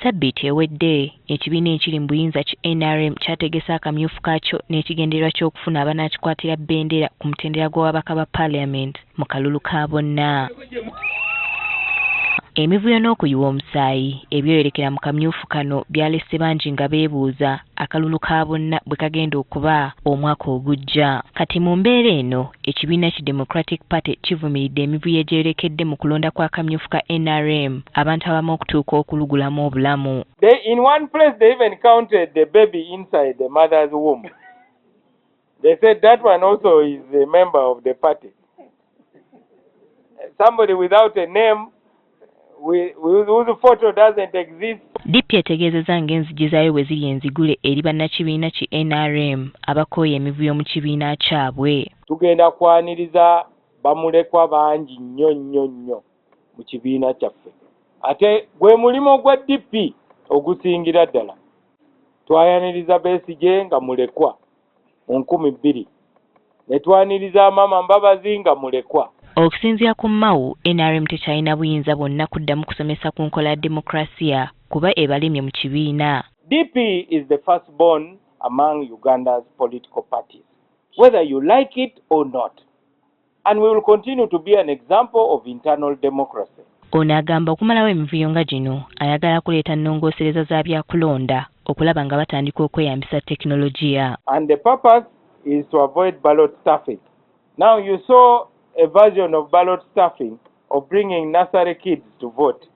Sabbiiti ewedde ekibiina ekiri mu buyinza ki NRM kyategese akamyufu kaakyo n'ekigendererwa ky'okufuna abanaakikwatira bbendera ku mutendera gw'ababaka ba Parliament mu kalulu ka bonna. Emivuyo n'okuyiwa omusaayi ebyoyerekera mu kamyufu kano byalese bangi nga beebuuza akalulu ka bonna bwe kagenda okuba omwaka ogujja. Kati mu mbeera eno ekibiina ki Democratic Party kivumiridde emivuyo egyerekedde mu kulonda kwa kamyufu ka NRM abantu abamu okutuuka okulugulamu obulamu. In one place they even counted the baby inside the mother's womb. They said that one also is a member of the party. Somebody without a name whose photo doesn't exist. DP etegeezezza ng'enzigi zaayo bwe ziri enzigule eri bannakibiina ki NRM abakooye emivuyo mu kibiina kyabwe. Tugenda kwaniriza bamulekwa bangi nnyo mu kibiina kyaffe. Ate gwe mulimo gwa DP ogusingira ddala. Twayaniriza Besigye nga mulekwa mu 2000. Ne twaniriza Mama Mbabazi nga mulekwa. Okusinziira ku Mao, NRM tekyalina buyinza bwonna kuddamu kusomesa ku nkola ya demokrasiya kuba ebalemye mu kibiina. DP is the firstborn among Uganda's political parties, whether you like it or not. And we will continue to be an example of internal democracy. Ono agamba okumalawo emivuyo nga gino ayagala kuleeta nnongoosereza za byakulonda okulaba nga batandika okweyambisa tekinologiya. And the purpose is to avoid ballot stuffing. Now you saw a version of ballot stuffing of bringing nursery kids to vote.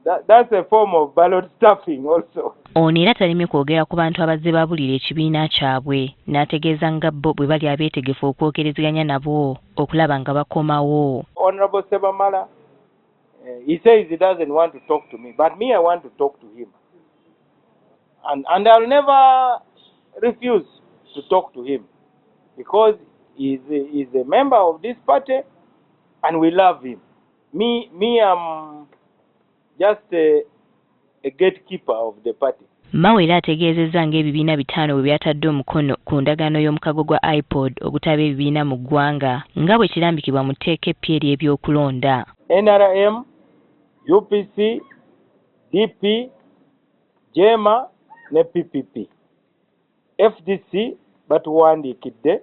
That's a form of ballot stuffing also. Ono era talimye kwogera ku bantu abazze babulira ekibiina kyabwe n'ategeeza nga bo bwe bali abeetegefu okwogerezeganya nabo okulaba nga bakomawo. Honorable Sebamala, he says he doesn't want to talk to me, but me I want to talk to him. And I'll never refuse to talk to him because he's a member of this party and we love him. Me I'm just a gatekeeper of the party. Mao era ategeezezza ng'ebibiina 5 bwe byatadde omukono ku ndagaano y'omukago gwa iPod ogutaba ebibiina mu ggwanga nga bwe kirambikibwa mu tteeka eppya ery'ebyokulonda. NRM, UPC, DP, JEMA ne PPP. FDC batuwandiikidde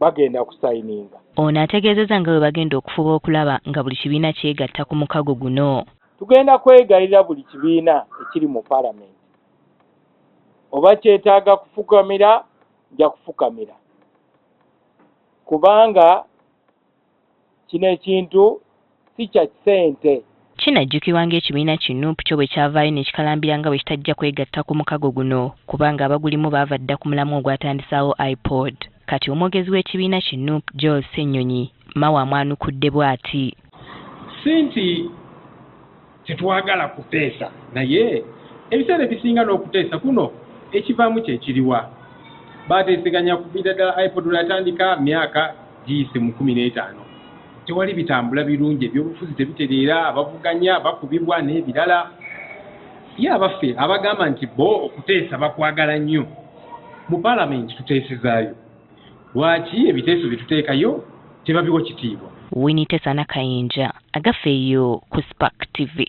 bagenda kusayininga. Ono ategeezezza nga bwe bagenda okufuba okulaba nga buli kibiina kyegatta ku mukago guno. Tugenda kwegayirira buli kibiina ekiri mu Parliament. Oba kyetaaga kufukamira, nja kufukamira. Kubanga kino ekintu si kya ssente. Kinajjukirwa ng'ekibiina ki NUP kyo bwe kyavaayo ne kikalambira nga bwe kitajja kwegatta ku mukago guno kubanga abagulimu baava dda ku mulamu ogwatandisaawo iPod. Kati omwogezi w'ekibiina ki NUP Joel Ssenyonyi Mao amwanukudde bw'ati. Sinti tetwagala kuteesa naye ebiseera ebisinga n'okuteesa kuno ekivaamu kye kiriwa. Baateeseganya kuviira ddala iPod lwatandika myaka giyise mu 15. Tewali bitambula birungi, ebyobufuzi tebitereera, abavuganya bakubibwa n'ebirala. Ye abaffe abagamba nti bo okuteesa bakwagala nnyo mu Parliament tuteesezaayo. Lwaki ebiteeso bye tuteekayo tebabiwa kitiibwa? Winnie Tesana Kayinja agafeeyo ku Spark TV.